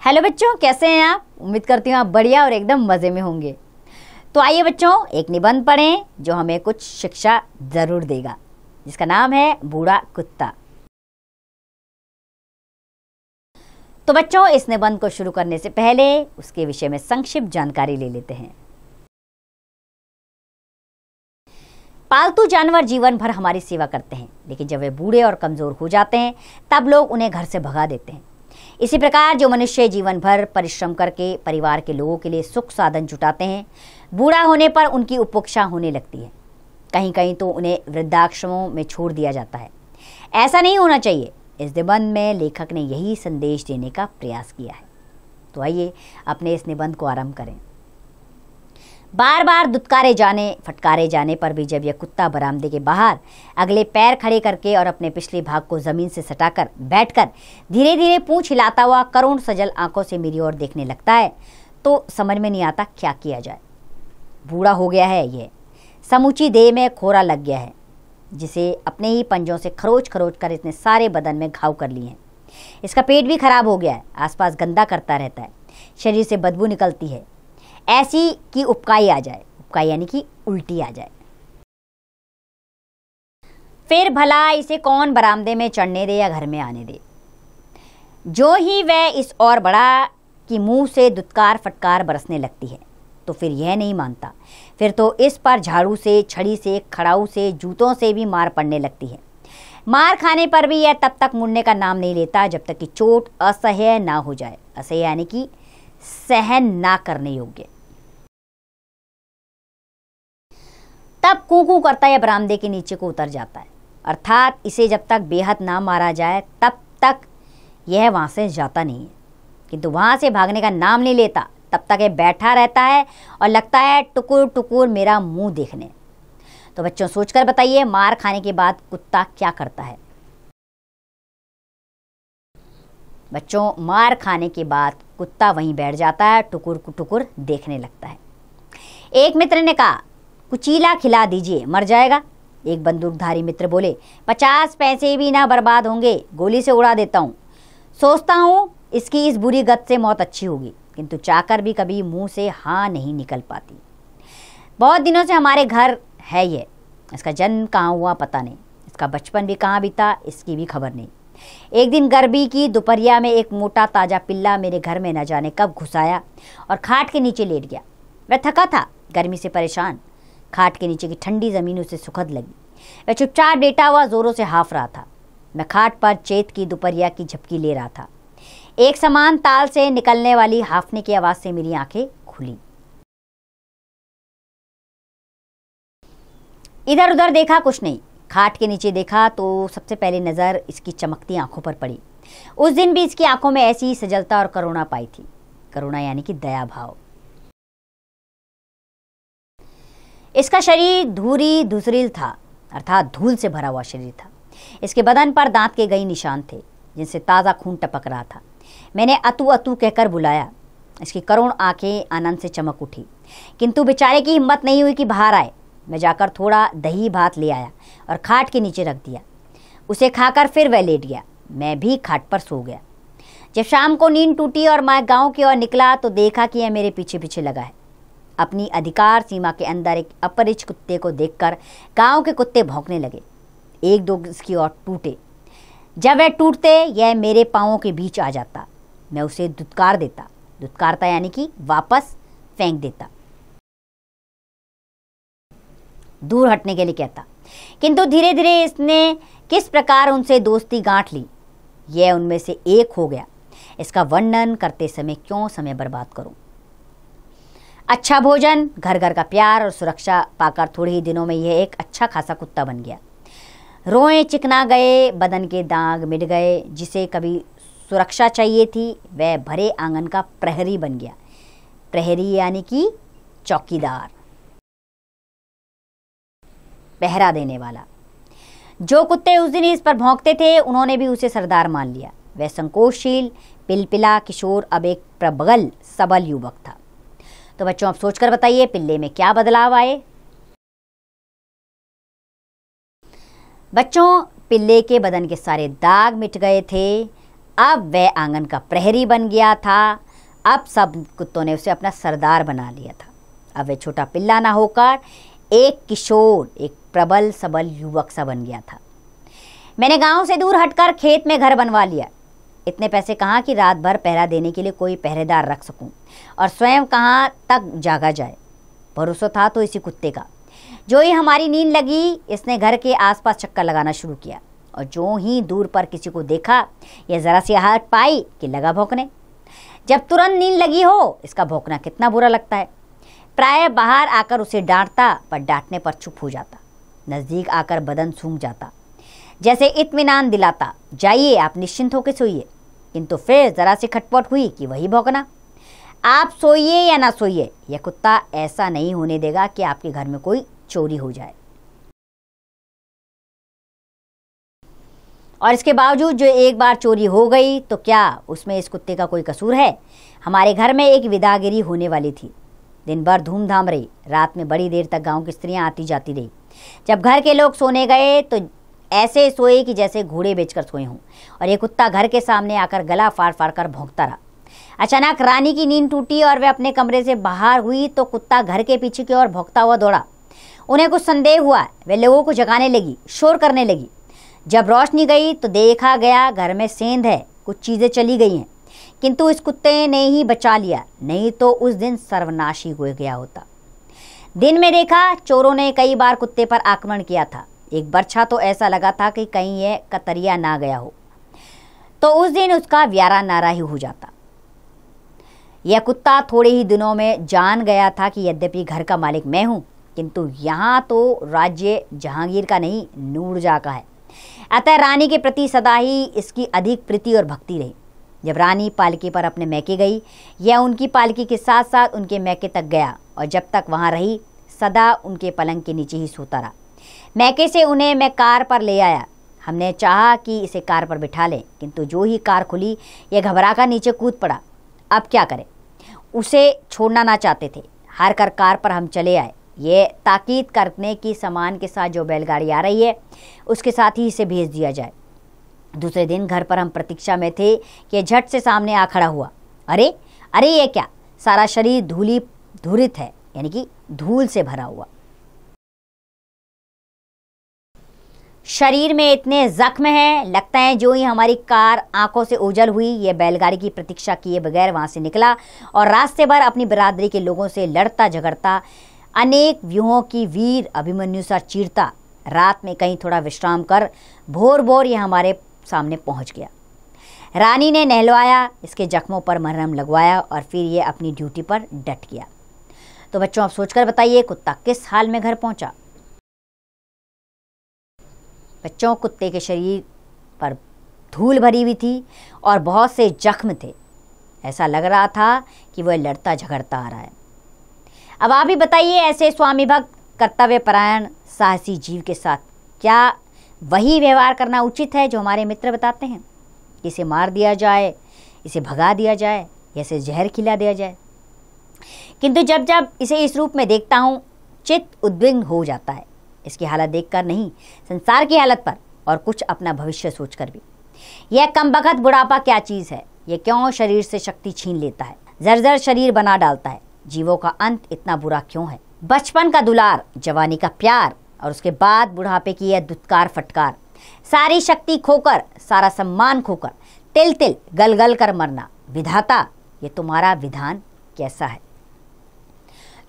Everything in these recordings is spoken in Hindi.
हेलो बच्चों, कैसे हैं आप? उम्मीद करती हूँ आप बढ़िया और एकदम मज़े में होंगे। तो आइए बच्चों, एक निबंध पढ़ें जो हमें कुछ शिक्षा ज़रूर देगा, जिसका नाम है बूढ़ा कुत्ता। तो बच्चों, इस निबंध को शुरू करने से पहले उसके विषय में संक्षिप्त जानकारी ले लेते हैं। पालतू जानवर जीवन भर हमारी सेवा करते हैं, लेकिन जब वे बूढ़े और कमज़ोर हो जाते हैं तब लोग उन्हें घर से भगा देते हैं। इसी प्रकार जो मनुष्य जीवन भर परिश्रम करके परिवार के लोगों के लिए सुख साधन जुटाते हैं, बूढ़ा होने पर उनकी उपेक्षा होने लगती है। कहीं कहीं तो उन्हें वृद्धाश्रमों में छोड़ दिया जाता है। ऐसा नहीं होना चाहिए। इस निबंध में लेखक ने यही संदेश देने का प्रयास किया है। तो आइए अपने इस निबंध को आरंभ करें। बार बार दुत्कारे जाने फटकारे जाने पर भी जब यह कुत्ता बरामदे के बाहर अगले पैर खड़े करके और अपने पिछले भाग को जमीन से सटाकर बैठकर धीरे धीरे पूंछ हिलाता हुआ करुण सजल आंखों से मेरी ओर देखने लगता है, तो समझ में नहीं आता क्या किया जाए। बूढ़ा हो गया है यह, समूची देह में खोरा लग गया है, जिसे अपने ही पंजों से खरोच खरोच कर इसने सारे बदन में घाव कर लिए हैं। इसका पेट भी खराब हो गया है, आसपास गंदा करता रहता है, शरीर से बदबू निकलती है, ऐसी कि उपकाई आ जाए। उपकाई यानी कि उल्टी आ जाए। फिर भला इसे कौन बरामदे में चढ़ने दे या घर में आने दे। जो ही वह इस और बढ़ा कि मुंह से दुत्कार फटकार बरसने लगती है, तो फिर यह नहीं मानता। फिर तो इस पर झाड़ू से, छड़ी से, खड़ाऊ से, जूतों से भी मार पड़ने लगती है। मार खाने पर भी यह तब तक मुड़ने का नाम नहीं लेता जब तक कि चोट असह्य ना हो जाए। असह्य यानी कि सहन ना करने योग्य। तब कूकू करता यह बरामदे के नीचे को उतर जाता है, अर्थात इसे जब तक बेहद ना मारा जाए तब तक यह वहां से जाता नहीं है। किंतु वहां से भागने का नाम नहीं लेता, तब तक यह बैठा रहता है और लगता है टुकुर टुकुर मेरा मुंह देखने। तो बच्चों, सोचकर बताइए, मार खाने के बाद कुत्ता क्या करता है? बच्चों, मार खाने के बाद कुत्ता वहीं बैठ जाता है, टुकुर टुकुर देखने लगता है। एक मित्र ने कहा, कुचीला खिला दीजिए, मर जाएगा। एक बंदूकधारी मित्र बोले, 50 पैसे भी ना बर्बाद होंगे, गोली से उड़ा देता हूँ। सोचता हूँ इसकी इस बुरी गत से मौत अच्छी होगी, किंतु चाहकर भी कभी मुंह से हाँ नहीं निकल पाती। बहुत दिनों से हमारे घर है ये। इसका जन्म कहाँ हुआ पता नहीं, इसका बचपन भी कहाँ बीता इसकी भी खबर नहीं। एक दिन गर्मी की दोपहरिया में एक मोटा ताज़ा पिल्ला मेरे घर में न जाने कब घुस आया और खाट के नीचे लेट गया। वह थका था, गर्मी से परेशान। खाट के नीचे की ठंडी ज़मीन उसे सुखद लगी। वह चुपचाप लेटा हुआ जोरों से हाँफ रहा था। मैं खाट पर चैत की दोपहरिया की झपकी ले रहा था। एक समान ताल से निकलने वाली हाँफने की आवाज़ से मेरी आंखें खुली। इधर उधर देखा, कुछ नहीं। खाट के नीचे देखा तो सबसे पहले नज़र इसकी चमकती आंखों पर पड़ी। उस दिन भी इसकी आंखों में ऐसी सजलता और करुणा पाई थी। करुणा यानी कि दया भाव। इसका शरीर धूरी धूसरिल था, अर्थात धूल से भरा हुआ शरीर था। इसके बदन पर दांत के कई निशान थे, जिनसे ताज़ा खून टपक रहा था। मैंने अतु अतु कहकर बुलाया। इसकी करुण आंखें आनंद से चमक उठी, किंतु बेचारे की हिम्मत नहीं हुई कि बाहर आए। मैं जाकर थोड़ा दही भात ले आया और खाट के नीचे रख दिया। उसे खाकर फिर वह लेट गया। मैं भी खाट पर सो गया। जब शाम को नींद टूटी और मैं गाँव की ओर निकला तो देखा कि यह मेरे पीछे पीछे लगा है। अपनी अधिकार सीमा के अंदर एक अपरिचित कुत्ते को देखकर गांव के कुत्ते भौंकने लगे। एक दो इसकी ओर टूटे। जब वह टूटते यह मेरे पांवों के बीच आ जाता। मैं उसे दुत्कार देता। दुत्कारता यानी कि वापस फेंक देता, दूर हटने के लिए कहता। किंतु धीरे धीरे इसने किस प्रकार उनसे दोस्ती गांठ ली, यह उनमें से एक हो गया। इसका वर्णन करते समय क्यों समय बर्बाद करूं। अच्छा भोजन, घर घर का प्यार और सुरक्षा पाकर थोड़े ही दिनों में यह एक अच्छा खासा कुत्ता बन गया। रोएं चिकना गए, बदन के दाग मिट गए। जिसे कभी सुरक्षा चाहिए थी वह भरे आंगन का प्रहरी बन गया। प्रहरी यानी कि चौकीदार, पहरा देने वाला। जो कुत्ते उस दिन इस पर भौंकते थे उन्होंने भी उसे सरदार मान लिया। वह संकोचशील पिलपिला किशोर अब एक प्रबल सबल युवक था। तो बच्चों, आप सोचकर बताइए, पिल्ले में क्या बदलाव आए? बच्चों, पिल्ले के बदन के सारे दाग मिट गए थे। अब वह आंगन का प्रहरी बन गया था। अब सब कुत्तों ने उसे अपना सरदार बना लिया था। अब वह छोटा पिल्ला ना होकर एक किशोर, एक प्रबल सबल युवक सा बन गया था। मैंने गांव से दूर हटकर खेत में घर बनवा लिया। इतने पैसे कहाँ कि रात भर पहरा देने के लिए कोई पहरेदार रख सकूं, और स्वयं कहाँ तक जागा जाए। भरोसा था तो इसी कुत्ते का। जो ही हमारी नींद लगी, इसने घर के आसपास चक्कर लगाना शुरू किया, और जो ही दूर पर किसी को देखा या जरा सी आहट पाई कि लगा भौंकने। जब तुरंत नींद लगी हो, इसका भौंकना कितना बुरा लगता है। प्राय बाहर आकर उसे डांटता, पर डांटने पर चुप हो जाता। नजदीक आकर बदन सूंघ जाता, जैसे इत्मीनान दिलाता, जाइए आप निश्चिंत होकर सोइए। किंतु फिर जरा सी खटपट हुई कि वही भौंकना। आप सोइए या ना सोइए, यह कुत्ता ऐसा नहीं होने देगा कि आपके घर में कोई चोरी हो जाए। और इसके बावजूद जो एक बार चोरी हो गई तो क्या उसमें इस कुत्ते का कोई कसूर है? हमारे घर में एक विदागिरी होने वाली थी। दिन भर धूमधाम रही। रात में बड़ी देर तक गांव की स्त्रियां आती जाती रही। जब घर के लोग सोने गए तो ऐसे सोए कि जैसे घोड़े बेचकर सोए हों, और ये कुत्ता घर के सामने आकर गला फाड़ फाड़ कर भौंकता रहा। अचानक रानी की नींद टूटी और वह अपने कमरे से बाहर हुई तो कुत्ता घर के पीछे की ओर भौंकता हुआ दौड़ा। उन्हें कुछ संदेह हुआ। वे लोगों को जगाने लगी, शोर करने लगी। जब रोशनी गई तो देखा गया घर में सेंध है, कुछ चीज़ें चली गई हैं। किंतु इस कुत्ते ने ही बचा लिया, नहीं तो उस दिन सर्वनाशी हो गया होता। दिन में देखा चोरों ने कई बार कुत्ते पर आक्रमण किया था। एक बरछा तो ऐसा लगा था कि कहीं यह कतरिया ना गया हो, तो उस दिन उसका व्यारा नारा ही हो जाता। यह कुत्ता थोड़े ही दिनों में जान गया था कि यद्यपि घर का मालिक मैं हूँ, किंतु यहाँ तो राज्य जहांगीर का नहीं, नूरजहाँ का है। अतः रानी के प्रति सदा ही इसकी अधिक प्रीति और भक्ति रही। जब रानी पालकी पर अपने मैके गई, यह उनकी पालकी के साथ साथ उनके मैके तक गया, और जब तक वहाँ रही सदा उनके पलंग के नीचे ही सोता रहा। मैके से उन्हें मैं कार पर ले आया। हमने चाहा कि इसे कार पर बिठा लें, किंतु जो ही कार खुली यह घबरा कर नीचे कूद पड़ा। अब क्या करें, उसे छोड़ना ना चाहते थे। हार कर कार पर हम चले आए, ये ताकीद करने की सामान के साथ जो बैलगाड़ी आ रही है उसके साथ ही इसे भेज दिया जाए। दूसरे दिन घर पर हम प्रतीक्षा में थे कि झट से सामने आ खड़ा हुआ। अरे अरे, ये क्या! सारा शरीर धूली धूरित है, यानी कि धूल से भरा हुआ। शरीर में इतने जख्म हैं, लगता है जो ही हमारी कार आंखों से ओझल हुई, यह बैलगाड़ी की प्रतीक्षा किए बगैर वहां से निकला और रास्ते भर अपनी बिरादरी के लोगों से लड़ता झगड़ता, अनेक व्यूहों की वीर अभिमन्यु सा चीरता, रात में कहीं थोड़ा विश्राम कर भोर भोर यह हमारे सामने पहुंच गया। रानी ने नहलवाया, इसके जख्मों पर मरहम लगवाया और फिर ये अपनी ड्यूटी पर डट गया। तो बच्चों, आप सोचकर बताइए कुत्ता किस हाल में घर पहुंचा। बच्चों, कुत्ते के शरीर पर धूल भरी हुई थी और बहुत से जख्म थे। ऐसा लग रहा था कि वह लड़ता झगड़ता आ रहा है। अब आप ही बताइए, ऐसे स्वामी भक्त, कर्तव्य परायण, साहसी जीव के साथ क्या वही व्यवहार करना उचित है जो हमारे मित्र बताते हैं? इसे मार दिया जाए, इसे भगा दिया जाए, या इसे जहर खिला दिया जाए? किंतु जब जब इसे इस रूप में देखता हूँ, चित्त उद्विग्न हो जाता है। इसकी हालत देखकर नहीं, संसार की हालत पर, और कुछ अपना भविष्य सोचकर भी। यह कमबख्त बुढ़ापा क्या चीज़ है? यह क्यों शरीर से शक्ति छीन लेता है, जर्जर शरीर बना डालता है? जीवों का अंत इतना बुरा क्यों है? बचपन का दुलार, जवानी का प्यार, और उसके बाद बुढ़ापे की यह दुत्कार फटकार, सारी शक्ति खोकर, सारा सम्मान खोकर, तिल तिल गल गल कर मरना। विधाता, ये तुम्हारा विधान कैसा है?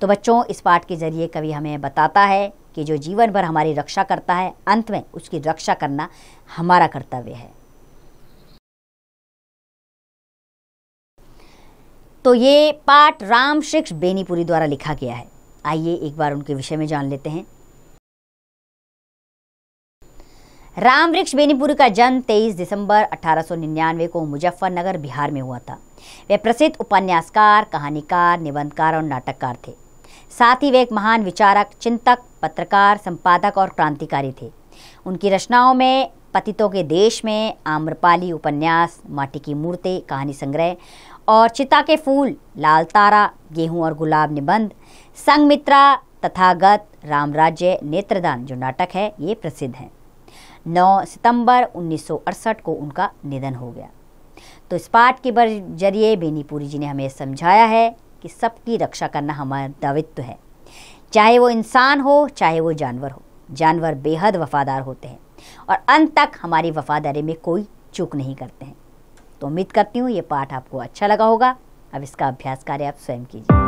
तो बच्चों, इस पाठ के जरिए कवि हमें बताता है कि जो जीवन भर हमारी रक्षा करता है, अंत में उसकी रक्षा करना हमारा कर्तव्य है। तो ये पाठ रामवृक्ष बेनीपुरी द्वारा लिखा गया है। आइए एक बार उनके विषय में जान लेते हैं। रामवृक्ष बेनीपुरी का जन्म 23 दिसंबर 1899 को मुजफ्फरनगर, बिहार में हुआ था। वे प्रसिद्ध उपन्यासकार, कहानीकार, निबंधकार और नाटककार थे। साथ ही वे एक महान विचारक, चिंतक, पत्रकार, संपादक और क्रांतिकारी थे। उनकी रचनाओं में पतितों के देश में, आम्रपाली उपन्यास, माटी की मूर्तें कहानी संग्रह और चिता के फूल, लाल तारा, गेहूं और गुलाब निबंध, संघमित्रा, तथागत, रामराज्य, नेत्रदान जो नाटक है, ये प्रसिद्ध हैं। 9 सितंबर 1968 को उनका निधन हो गया। तो इस पाठ के जरिए बेनीपुरी जी ने हमें समझाया है कि सबकी रक्षा करना हमारा दायित्व है, चाहे वो इंसान हो चाहे वो जानवर हो। जानवर बेहद वफादार होते हैं और अंत तक हमारी वफादारी में कोई चूक नहीं करते हैं। तो उम्मीद करती हूँ ये पाठ आपको अच्छा लगा होगा। अब इसका अभ्यास कार्य आप स्वयं कीजिए।